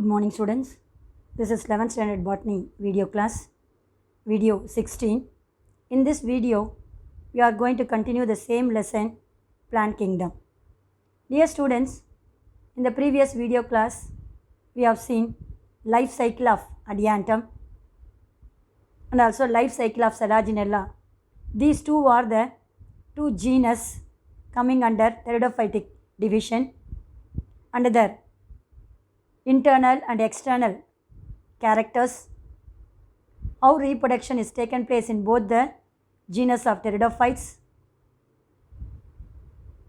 Good morning, students. This is 11th standard botany video class, video 16. In this video, we are going to continue the same lesson, plant kingdom. Dear students, in the previous video class, we have seen life cycle of Adiantum and also life cycle of Selaginella. These two are the two genus coming under Pteridophytic division. Another internal and external characters, how reproduction is taken place in both the genus of pteridophytes,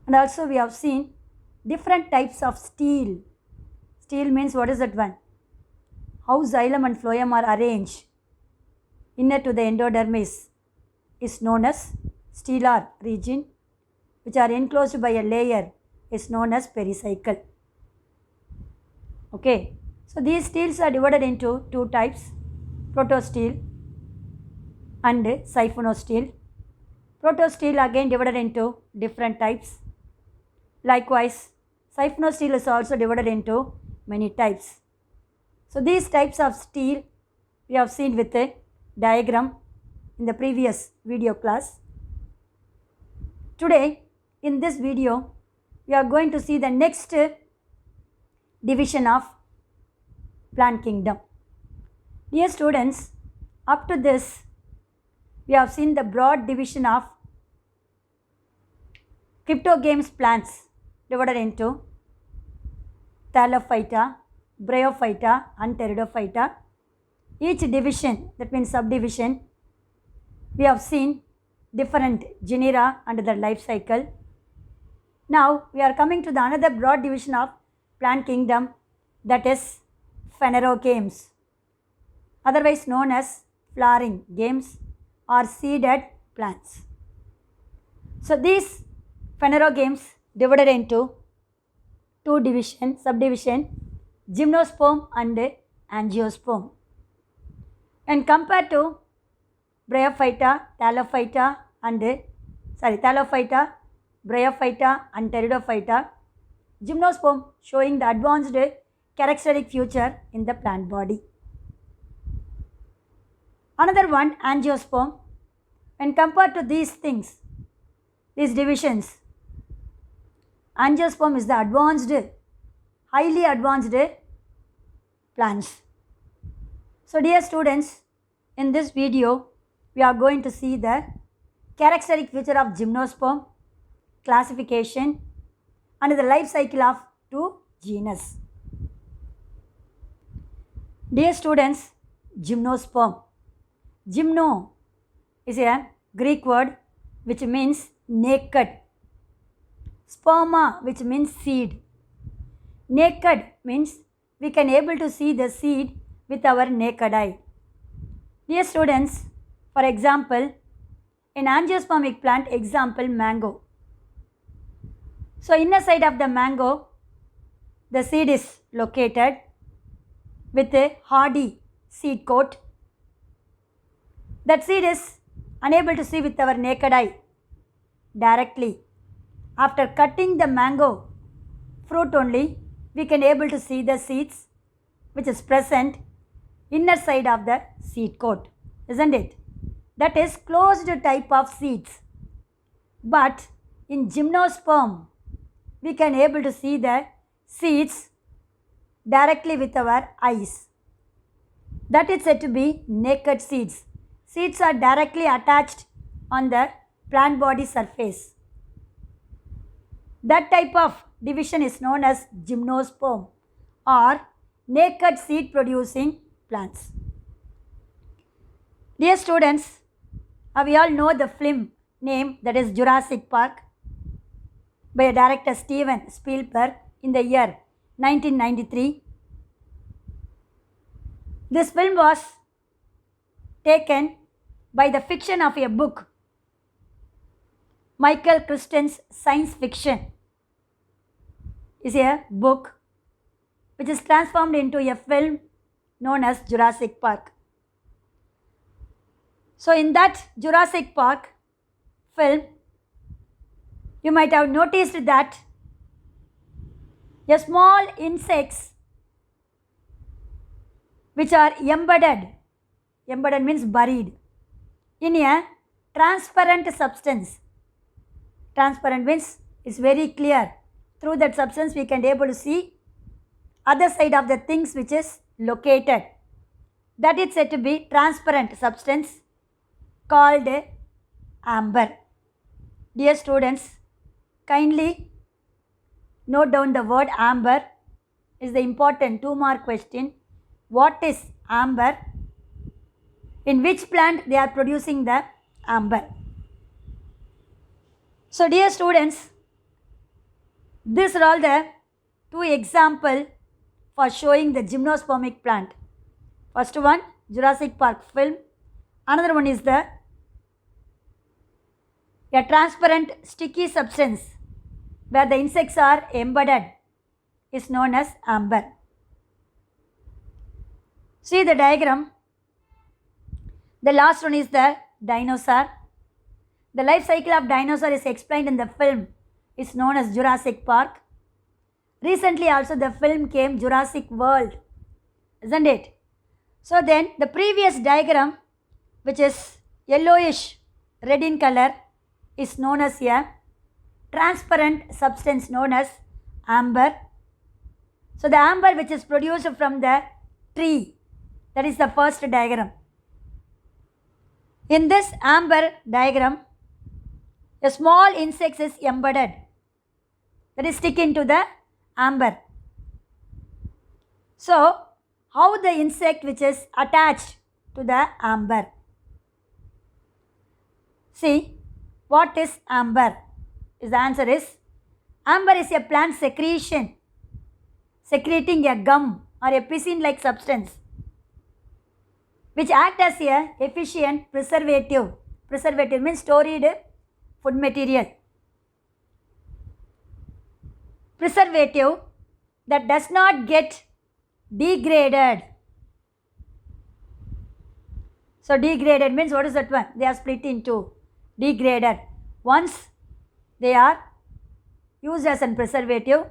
and also we have seen different types of stele. Stele means what is that one? How xylem and phloem are arranged inner to the endodermis is known as stellar region, which are enclosed by a layer is known as pericycle. Okay, so these steles are divided into two types, protostele and siphonostele. Protostele again divided into different types. Likewise, siphonostele is also divided into many types. So these types of stele we have seen with a diagram in the previous video class. Today in this video we are going to see the next division of plant kingdom. Dear students, up to this we have seen the broad division of cryptogamous plants divided into Thallophyta, Bryophyta and Pteridophyta. Each division, that means subdivision, we have seen different genera under the life cycle. Now we are coming to the another broad division of plant kingdom, that is phanerogames, otherwise known as flowering games or seeded plants. So these phanerogames divided into two subdivision, gymnosperm and angiosperm. And compared to Bryophyta, Thallophyta, Bryophyta and Pteridophyta, gymnosperm showing the advanced characteristic feature in the plant body. Another one, angiosperm. When compared to these things, these divisions, angiosperm is the advanced, highly advanced plants. So dear students, in this video, we are going to see the characteristic feature of gymnosperm, classification and the life cycle of two genus. Dear students, gymnosperm. Gymno is a Greek word which means naked. Sperma, which means seed. Naked means we can able to see the seed with our naked eye. Dear students, for example, in angiospermic plant, example mango. So inner side of the mango, the seed is located with a hardy seed coat. That seed is unable to see with our naked eye directly. After cutting the mango fruit only, we can able to see the seeds which is present inner side of the seed coat, isn't it? That is closed type of seeds. But in gymnosperm, we can able to see the seeds directly with our eyes. That is said to be naked seeds. Seeds are directly attached on the plant body surface. That type of division is known as gymnosperm or naked seed producing plants. Dear students, we all know the film name, that is Jurassic Park, by director Steven Spielberg in the year 1993. This film was taken by the fiction of a book, Michael Crichton's science fiction is a book which is transformed into a film known as Jurassic Park. So in that Jurassic Park film, you might have noticed that a small insects which are embedded. Embedded means buried in a transparent substance. Transparent means it's very clear. Through that substance we can be able to see other side of the things which is located. That is said to be transparent substance called amber. Dear students, kindly note down the word amber. Is the important 2-mark question. What is amber? In which plant they are producing the amber? So dear students, these are all the 2 examples for showing the gymnospermic plant. First one, Jurassic Park film. Another one is a transparent sticky substance where the insects are embedded is known as amber. See the diagram. The last one is the dinosaur. The life cycle of dinosaur is explained in the film. It's known as Jurassic Park. Recently also the film came Jurassic World, isn't it? So then the previous diagram, which is yellowish red in color, is known as a transparent substance known as amber. So the amber which is produced from the tree, that is the first diagram. In this amber diagram, a small insect is embedded, that is stick into the amber. So how the insect which is attached to the amber? See, what is amber? The answer is, amber is a plant secretion, secreting a gum or a piscine-like substance which act as a efficient preservative. Preservative means stored food material. Preservative that does not get degraded. So degraded means what is that one? They are split into degraded. Once they are used as a preservative.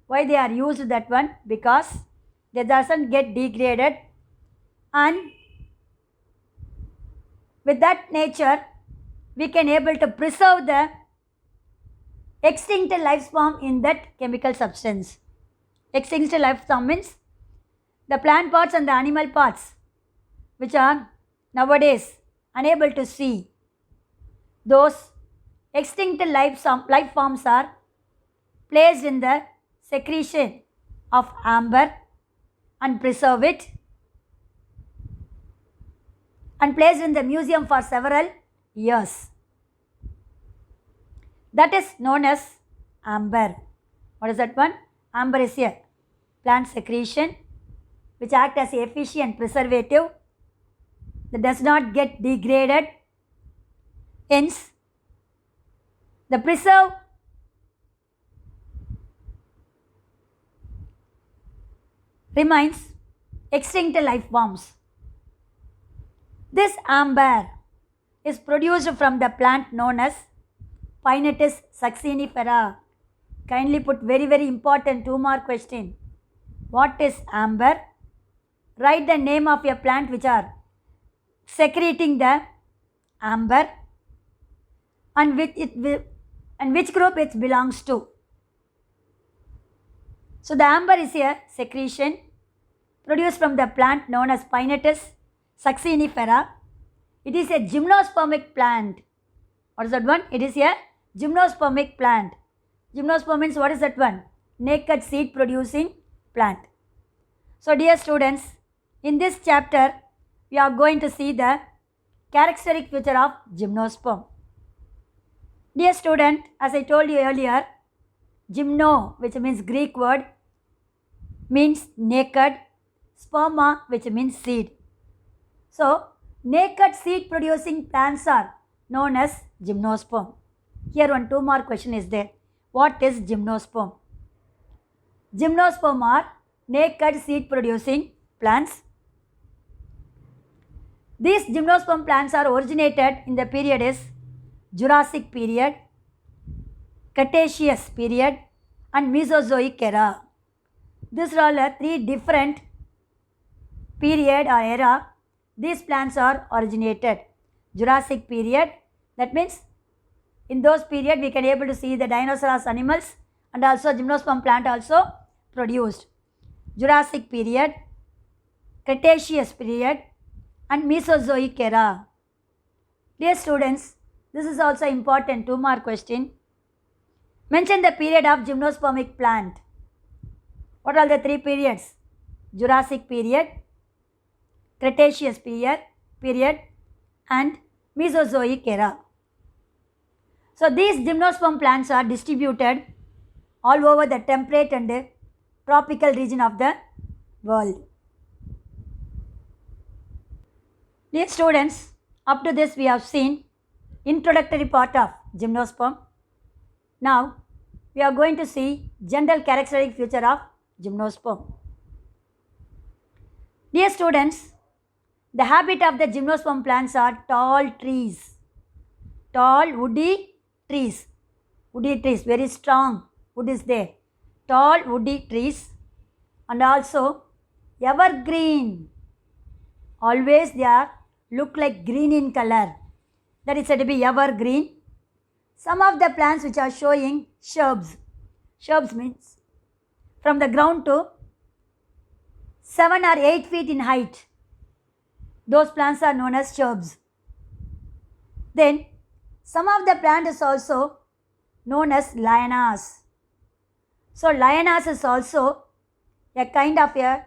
Why they are used that one? Because they doesn't get degraded, and with that nature we can able to preserve the extinct life form in that chemical substance. Extinct life form means the plant parts and the animal parts which are nowadays unable to see. Those extinct life forms are placed in the secretion of amber and preserve it and placed in the museum for several years. That is known as amber. What is that one? Amber is a plant secretion which acts as an efficient preservative that does not get degraded. Hence, the preserve remains extinct life forms. This amber is produced from the plant known as Pinnatis succinifera. Kindly put very important 2-mark question. What is amber? Write the name of a plant which are secreting the amber and which group it belongs to. So the amber is a secretion produced from the plant known as Pinnatis succinifera. It is a gymnospermic plant. What is that one? It is a gymnospermic plant. Gymnosperm means what is that one? Naked seed producing plant. So dear students, in this chapter we are going to see the characteristic feature of gymnosperm. Dear student, as I told you earlier, gymno, which means Greek word, means naked, sperma, which means seed. So naked seed producing plants are known as gymnosperm. Here one 2-mark question is there. What is gymnosperm? Gymnosperm are naked seed producing plants. These gymnosperm plants are originated in the period is Jurassic period, Cretaceous period and Mesozoic era. These are all 3 different period or era these plants are originated. Jurassic period, that means in those period we can able to see the dinosaurs animals and also gymnosperm plant also produced. Jurassic period, Cretaceous period and Mesozoic era. Dear students, this is also important 2-mark question. Mention the period of gymnospermic plant. What are the 3 periods? Jurassic period, Cretaceous period and Mesozoic era. So these gymnosperm plants are distributed all over the temperate and tropical region of the world. Dear students, up to this we have seen introductory part of gymnosperm. Now we are going to see general characteristic feature of gymnosperm. Dear students, the habit of the gymnosperm plants are tall trees, tall woody trees, very strong wood is there, tall woody trees and also evergreen. Always they are look like green in color, that is said to be evergreen. Some of the plants which are showing shrubs means from the ground to 7 or 8 feet in height, those plants are known as shrubs. Then some of the plant is also known as lianas. So lianas is also a kind of a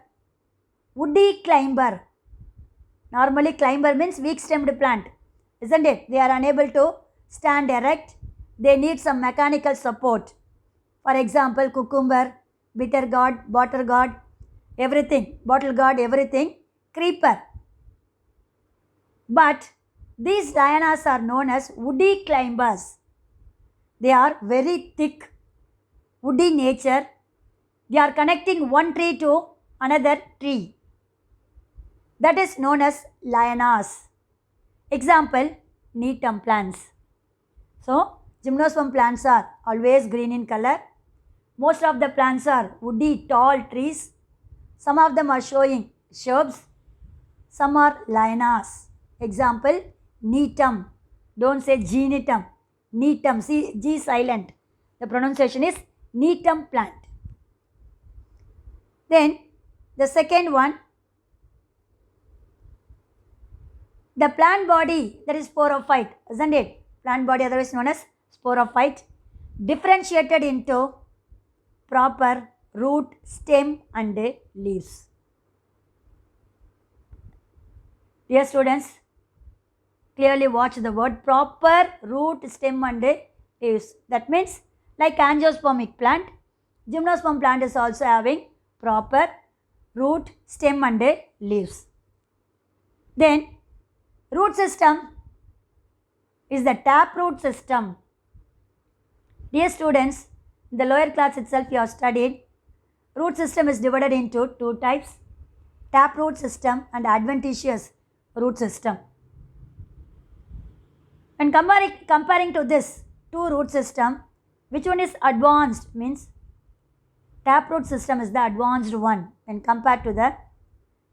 woody climber. Normally climber means weak stemmed plant, isn't it? They are unable to stand erect. They need some mechanical support. For example, cucumber, bitter gourd, bottle gourd, everything, creeper. But these lianas are known as woody climbers. They are very thick, woody nature. They are connecting one tree to another tree. That is known as lianas. Example, Neem plants. So, gymnosperm plants are always green in color. Most of the plants are woody tall trees. Some of them are showing shrubs. Some are lianas. Example, Neem. Don't say Genitum. Neem. See, G silent. The pronunciation is Neem plant. Then, the second one, the plant body, that is sporophyte, isn't it? Plant body otherwise known as sporophyte, differentiated into proper root, stem and leaves. Dear students, clearly watch the word proper root, stem and leaves. That means like angiospermic plant, gymnosperm plant is also having proper root, stem and leaves. Then root system is the taproot system. Dear students, in the lower class itself you have studied root system is divided into 2 types, taproot system and adventitious root system. When comparing to this 2 root system, which one is advanced means taproot system is the advanced one when compared to the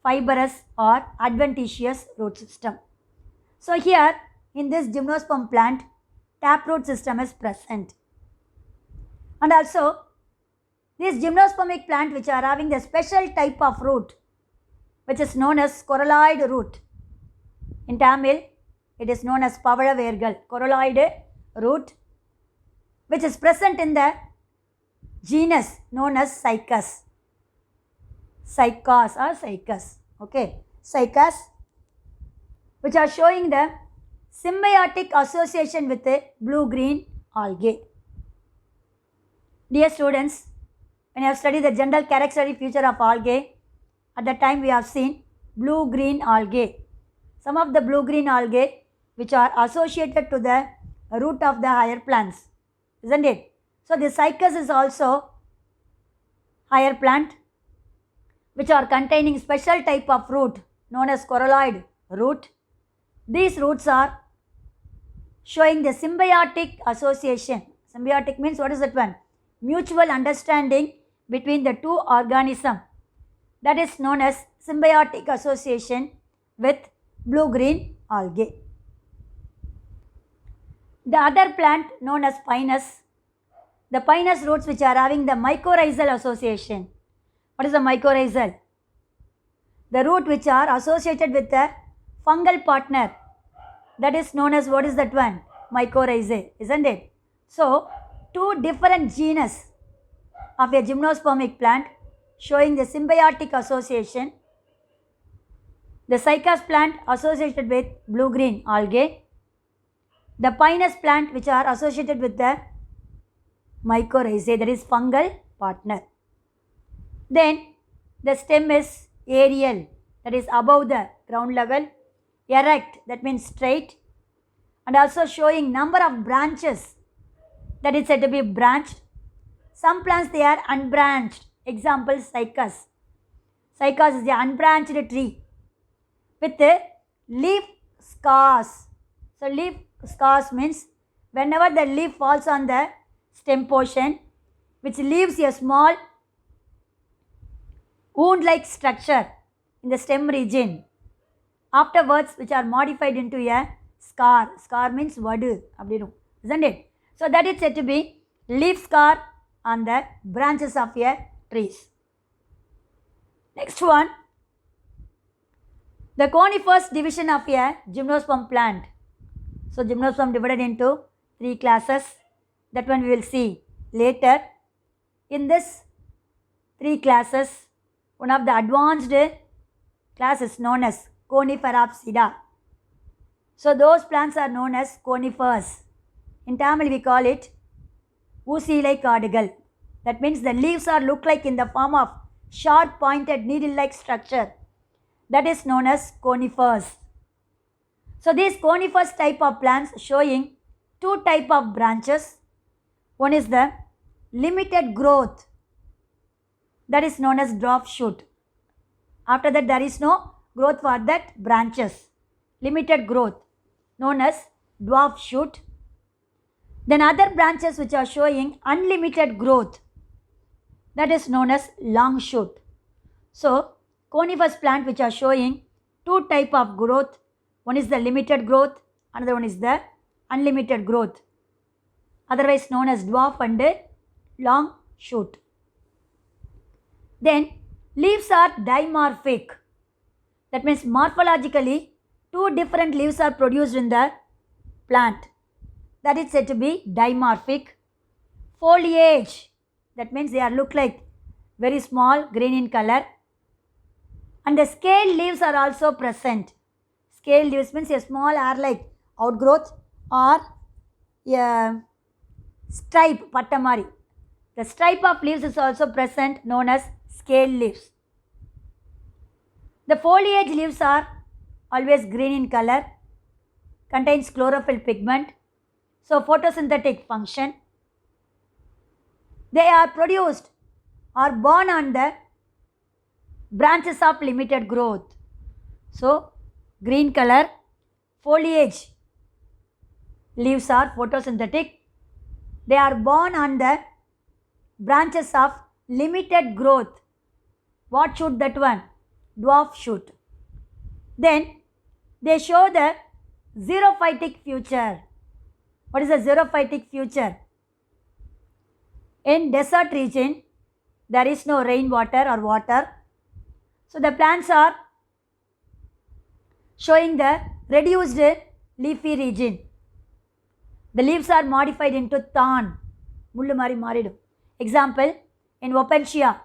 fibrous or adventitious root system. So here in this gymnosperm plant, taproot system is present. And also this gymnospermic plant which are having the special type of root which is known as coralloid root. In Tamil, it is known as Pavada Vergal, coralloid root, which is present in the genus known as Cycas. Okay, Cycas, which are showing the symbiotic association with the blue-green algae. Dear students, when you have studied the general characteristic feature of algae, at that time we have seen blue-green algae. Some of the blue-green algae which are associated to the root of the higher plants, isn't it? So the Cycas is also higher plant which are containing special type of root known as coralloid root. These roots are showing the symbiotic association. Symbiotic means what is that one? Mutual understanding between the 2 organisms that is known as symbiotic association with blue-green algae. The other plant known as pinus, the pinus roots which are having the mycorrhizal association. What is the mycorrhizal? The root which are associated with a fungal partner, that is known as, what is that one? Mycorrhizae, isn't it? So, two different genus of a gymnospermic plant showing the symbiotic association. The cycas plant associated with blue-green algae. The pinus plant which are associated with the mycorrhizae, that is fungal partner. Then the stem is aerial, that is above the ground level. Erect, that means straight, and also showing number of branches, that is said to be branched. Some plants they are unbranched. Example, cycas. Cycas is the unbranched tree with the leaf scars. So leaf scars means whenever the leaf falls on the stem portion, which leaves a small wound-like structure in the stem region. Afterwards, which are modified into a scar. Scar means vadu, isn't it? So that is said to be leaf scar on the branches of a trees. Next one, the coniferous division of a gymnosperm plant. So gymnosperm divided into three classes. That one we will see later. In this three classes, one of the advanced class is known as Coniferopsida. So those plants are known as conifers. In Tamil we call it Oosilai Kadigal. That means the leaves are look like in the form of sharp pointed needle-like structure. That is known as conifers. So these conifers type of plants showing two type of branches. One is the limited growth, that is known as dwarf shoot. After that there is no growth for that branches. Limited growth known as dwarf shoot. Then other branches which are showing unlimited growth, that is known as long shoot. So coniferous plant which are showing two type of growth. One is the limited growth, another one is the unlimited growth, otherwise known as dwarf and long shoot. Then leaves are dimorphic. That means morphologically two different leaves are produced in the plant. That is said to be dimorphic. Foliage, that means they are look like very small green in color. And the scale leaves are also present. Scale leaves means a small hair-like outgrowth or a stripe, pattamari. The stripe of leaves is also present, known as scale leaves. The foliage leaves are always green in color, contains chlorophyll pigment, so photosynthetic function. They are produced or born on the branches of limited growth. So green color, foliage leaves are photosynthetic. They are born on the branches of limited growth. What shoot that one? Dwarf shoot. Then they show the xerophytic future. What is a xerophytic future? In desert region, there is no rainwater or water. So the plants are showing the reduced leafy region. The leaves are modified into thorn. Mullu mari maridum. Example, in Opentia,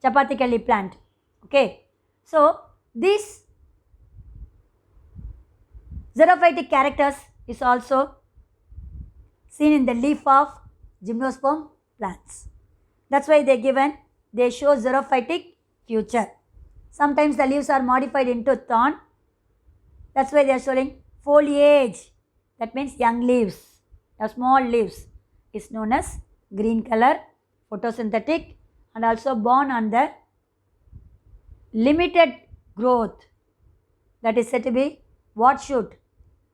Chapathically plant. Okay. So these xerophytic characters is also seen in the leaf of gymnosperm plants. That's why they show xerophytic future. Sometimes the leaves are modified into thorn. That's why they are showing foliage. That means young leaves, the small leaves is known as green color, photosynthetic, and also born on the limited growth. That is said to be what shoot?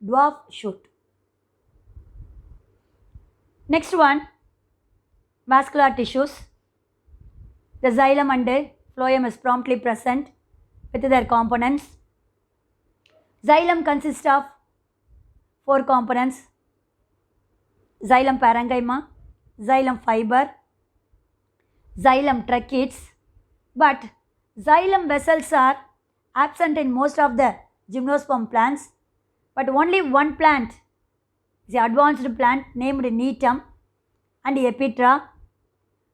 Dwarf shoot. Next one, vascular tissues. The xylem and phloem is promptly present with their components. Xylem consists of 4 components: xylem parenchyma, xylem fiber, xylem tracheids, but xylem vessels are absent in most of the gymnosperm plants, but only one plant is an advanced plant named Neetum and Epitra,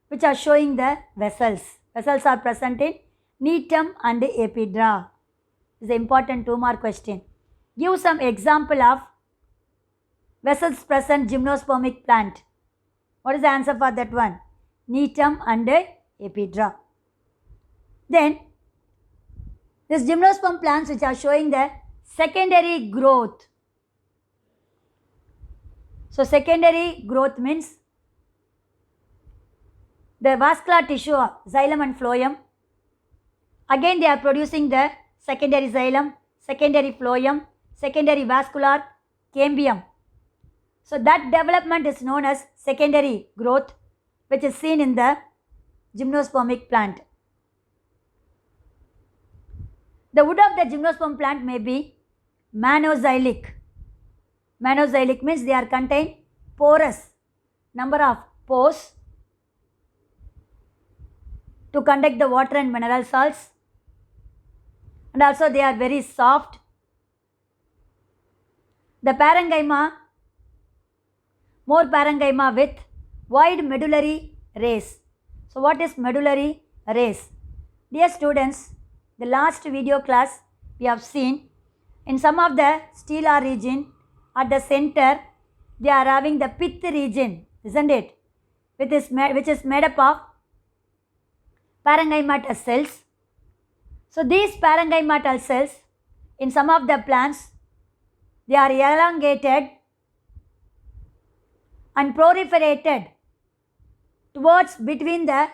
which are showing the vessels. Vessels are present in Neetum and Epidra. This is an important 2-mark question. Give some example of vessels present gymnospermic plant. What is the answer for that one? Neetum and Epidra. Then, this gymnosperm plants which are showing the secondary growth. So, secondary growth means the vascular tissue of xylem and phloem. Again, they are producing the secondary xylem, secondary phloem, secondary vascular cambium. So, that development is known as secondary growth, which is seen in the gymnospermic plant. The wood of the gymnosperm plant may be monoxylic. Monoxylic means they are contain porous number of pores to conduct the water and mineral salts, and also they are very soft. The parenchyma, more parenchyma with wide medullary rays. So what is medullary rays? Dear students, the last video class we have seen in some of the stela region at the center they are having the pith region, isn't it? Which is made up of parenchymatous cells. So these parenchymatous cells in some of the plants they are elongated and proliferated towards between the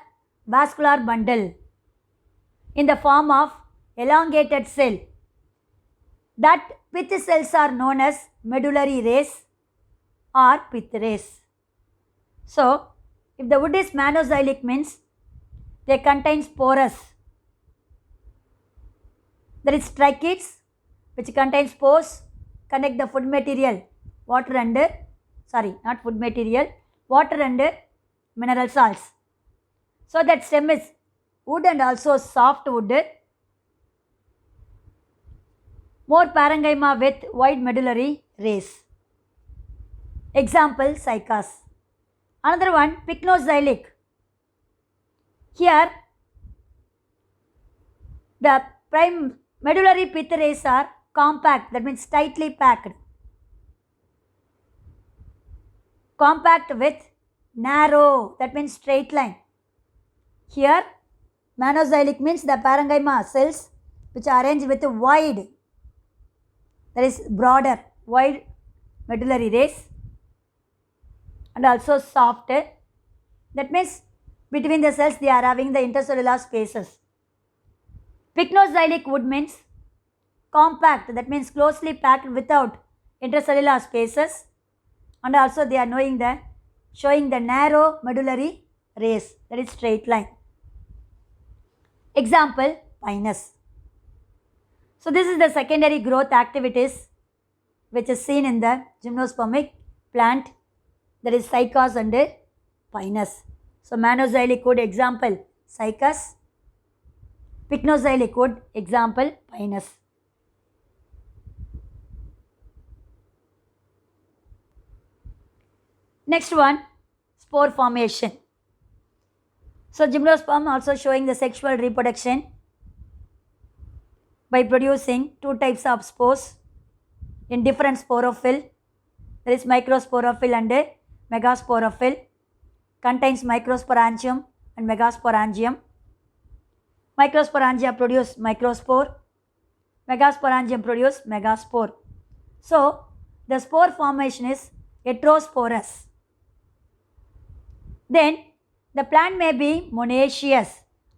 vascular bundle in the form of elongated cell. That pith cells are known as medullary rays or pith rays. So, if the wood is monoxylic means they contain porous. There is tracheids which contains pores, connect the food material, water and mineral salts. So that stem is wood and also soft wood. More parenchyma with wide medullary rays. Example, cycas. Another one, pycnoxylic. Here, the prime medullary pith rays are compact, that means tightly packed. Compact with narrow, that means straight line. Here, monoxylic means the parenchyma cells which are arranged with wide, that is broader, wide medullary rays and also soft. That means between the cells they are having the intercellular spaces. Pycnoxylic wood means compact, that means closely packed without intercellular spaces, and also they are showing the narrow medullary rays, that is straight line. Example, pinus. So this is the secondary growth activities which is seen in the gymnospermic plant, that is cycas and pinus. So monoxylic wood example cycas, pycnoxylic wood example pinus. Next one, spore formation. So gymnosperm also showing the sexual reproduction by producing 2 types of spores in different sporophyll. There is microsporophyll and megasporophyll. Contains microsporangium and megasporangium. Microsporangia produce microspore. Megasporangium produce megaspore. So the spore formation is heterosporous. Then the plant may be monoecious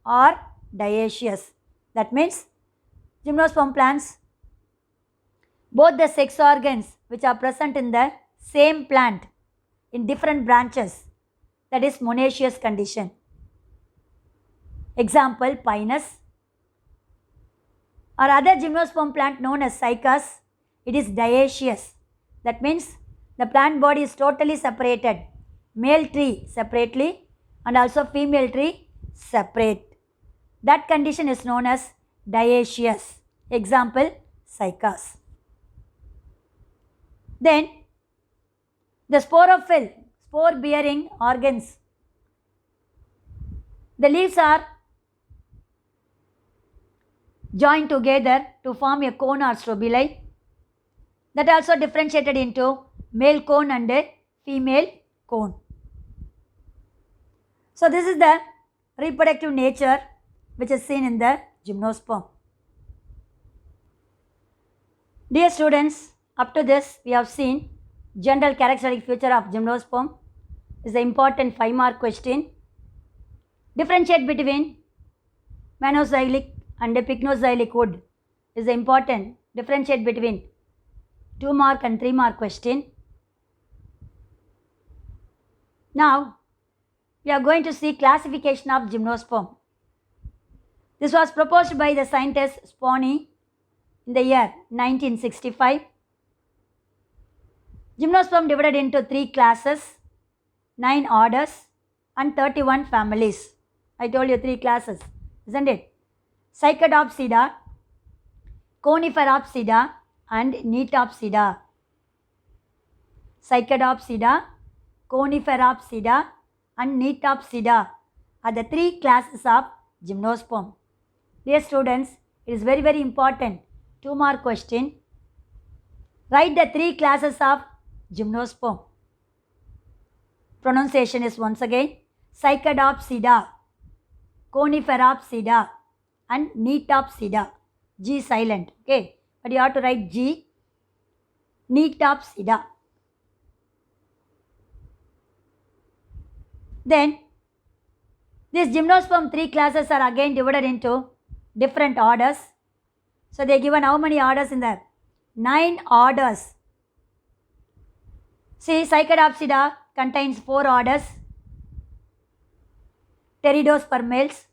or dioecious. That means gymnosperm plants, both the sex organs which are present in the same plant in different branches, that is monoecious condition. Example, pinus. Or other gymnosperm plant known as cycas, it is dioecious. That means the plant body is totally separated. Male tree separately and also female tree separate. That condition is known as dioecious. Example, cycas. Then the sporophyll, spore bearing organs. The leaves are joined together to form a cone or strobili. That also differentiated into male cone and female cone. So this is the reproductive nature which is seen in the gymnosperm. Dear students, up to this we have seen general characteristic feature of gymnosperm. Is the important 5-mark question. Differentiate between monoxylic and pycnoxylic wood is the important. Differentiate between 2-mark and 3-mark question. Now we are going to see classification of gymnosperm. This was proposed by the scientist Sponi in the year 1965. Gymnosperm divided into 3 classes, 9 orders and 31 families. I told you 3 classes, isn't it? Cycadopsida, Coniferopsida and Netopsida. Cycadopsida, Coniferopsida and Netopsida are the 3 classes of gymnosperm. Dear students, it is very, very important 2-mark question. Write the 3 classes of gymnosperm. Pronunciation is once again Cycadopsida, Coniferopsida and Netopsida. G silent, okay, but you have to write G. Netopsida. Then these gymnosperm 3 classes are again divided into different orders. So they are given how many orders in there? 9 orders. See, Cycadopsida contains 4 orders: Pteridospermales,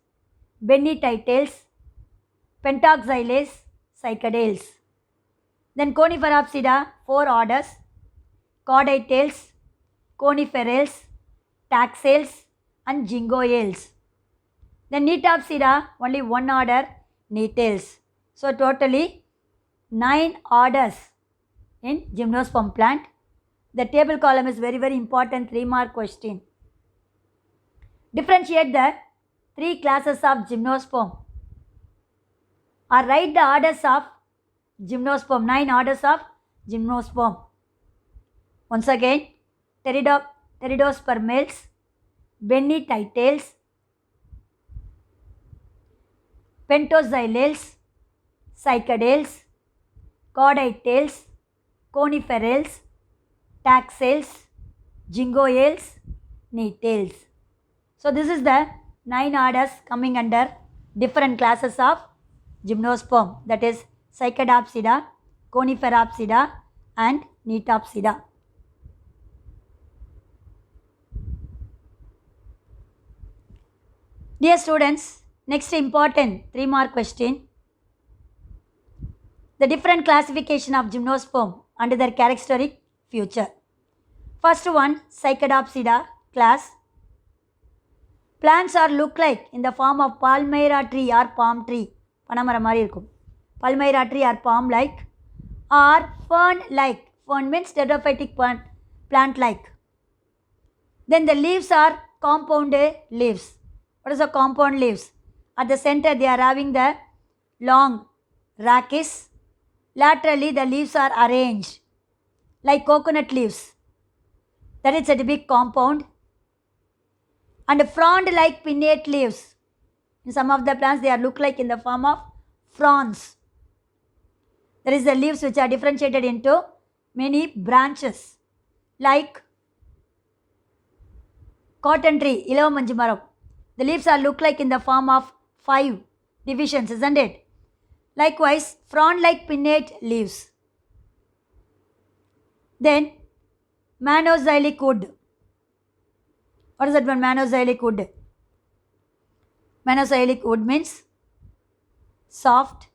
Bennytitales, Pentoxylales, Cycadales. Then Coniferopsida 4 orders: Chordatales, Coniferales, Taxales and Jingoales. Then Netopsida only 1 order, Netales. So totally 9 orders in gymnosperm plant. The table column is very, very important 3-mark question. Differentiate the 3 classes of gymnosperm or write the orders of gymnosperm, 9 orders of gymnosperm. Once again, Pteridospermales, Bennytitales, Pentoxylales, Cycadales, Chordatales, Coniferales, Taxales, Jingoales, Netales. So this is the 9 orders coming under different classes of gymnosperm, that is Cycadopsida, Coniferopsida and Netopsida. Dear students, next important 3-mark question. The different classification of gymnosperm under their characteristic feature. First one, Cycadopsida class. Plants are look like in the form of palmyra tree or palm tree. Panamara mari irukum. Palmyra tree or palm like or fern like. Fern means pteridophytic plant like. Then the leaves are compound leaves. What is the compound leaves? At the center they are having the long rachis. Laterally the leaves are arranged like coconut leaves. That is a big compound. And frond like pinnate leaves. In some of the plants they are look like in the form of fronds. That is the leaves which are differentiated into many branches like cotton tree, Ilavanmanju maram. The leaves are look like in the form of 5 divisions, isn't it? Likewise, frond like pinnate leaves. Then Monoxylic wood. What is that one? Monoxylic wood. Menozoic wood means soft,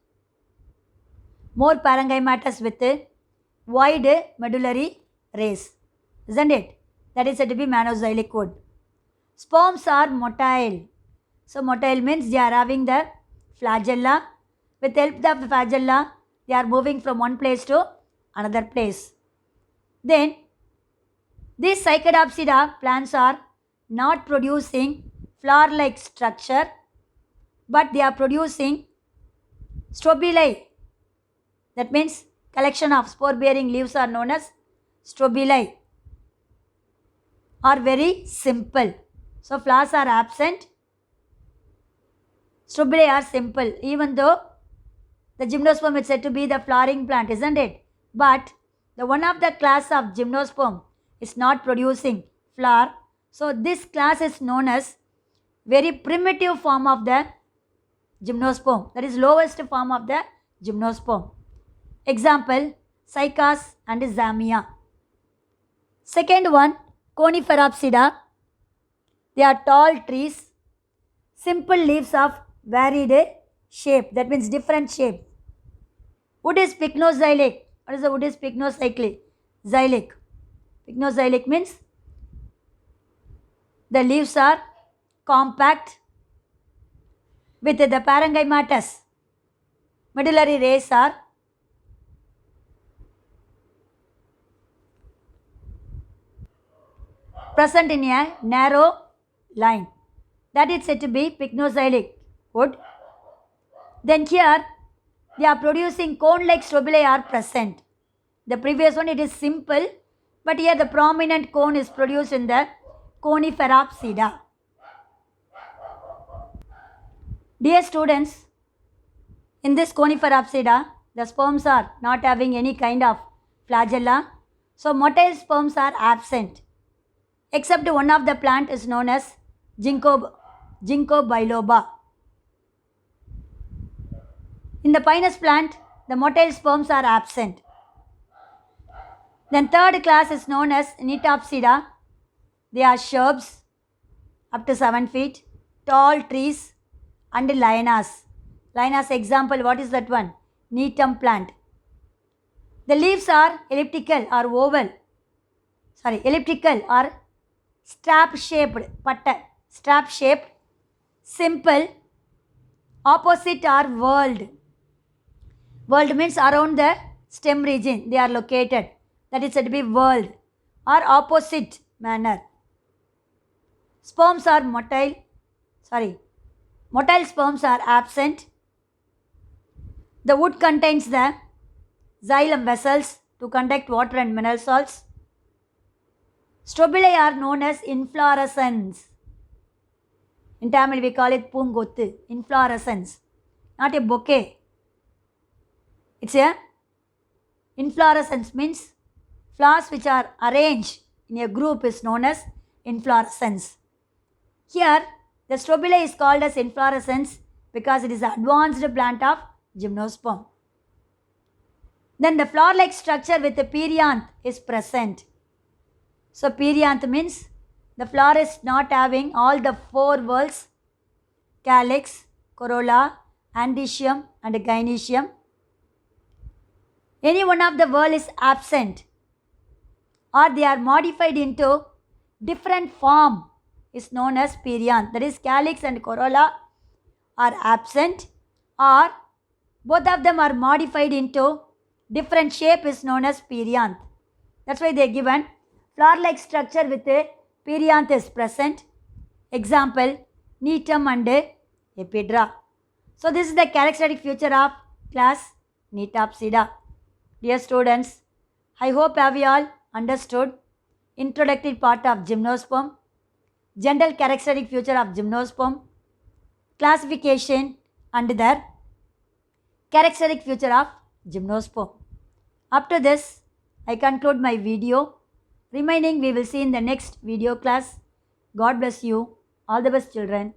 more parenchymatous with wide medullary rays, isn't it? That is said to be Menozoic wood. Sperms are motile. So motile means they are having the flagella. With help of the flagella, they are moving from one place to another place. Then these Cycadopsida plants are not producing flower-like structure, but they are producing strobili. That means collection of spore-bearing leaves are known as strobili, are very simple. So flowers are absent. Strobili are simple, even though the gymnosperm is said to be the flowering plant, isn't it? But the one of the class of gymnosperm is not producing flower. So this class is known as very primitive form of the gymnosperm. That is lowest form of the gymnosperm. Example, Cycas and Zamia. Second one, Coniferopsida. They are tall trees, simple leaves of varied shape. That means different shape. Wood is pycnoxylic. What is the wood is pycnoxylic? Xylic. Pycnoxylic means the leaves are compact with the parenchymatous medullary rays are present in a narrow line. That is said to be pycnoxylic wood. Then here they are producing cone-like strobili are present. The previous one it is simple, but here the prominent cone is produced in the Coniferopsida. Dear students, in this Coniferopsida, the sperms are not having any kind of flagella. So motile sperms are absent. Except one of the plant is known as Ginkgo biloba. In the pinus plant, the motile sperms are absent. Then third class is known as Nitopsida. They are shrubs up to 7 feet, tall trees and lianas. Lianas example, what is that one? Neetum plant. The leaves are elliptical or oval. Elliptical or strap shaped, strap shaped, simple, opposite are whorled. Whorled means around the stem region they are located. That is said to be whorled or opposite manner. Sperms are motile. Motile sperms are absent. The wood contains the xylem vessels to conduct water and mineral salts. Strobili are known as inflorescence. In Tamil we call it Pungothu, inflorescence, not a bouquet. It's a inflorescence means flowers which are arranged in a group is known as inflorescence. Here the strobili is called as inflorescence because it is an advanced plant of gymnosperm. Then the flower-like structure with the perianth is present. So perianth means the flower is not having all the 4 whorls, calyx, corolla, antecium and gynoecium. Any one of the whorl is absent or they are modified into different form is known as perianth. That is calyx and corolla are absent or both of them are modified into different shape is known as perianth. That's why they are given flower-like structure with a perianth is present. Example, Neetum and Epidra. So this is the characteristic feature of class Nitopsida. Dear students, I hope have you all understood introductory part of gymnosperm, general characteristic feature of gymnosperm, classification and their characteristic feature of gymnosperm. Up to this, I conclude my video. Remaining we will see in the next video class. God bless you. All the best children.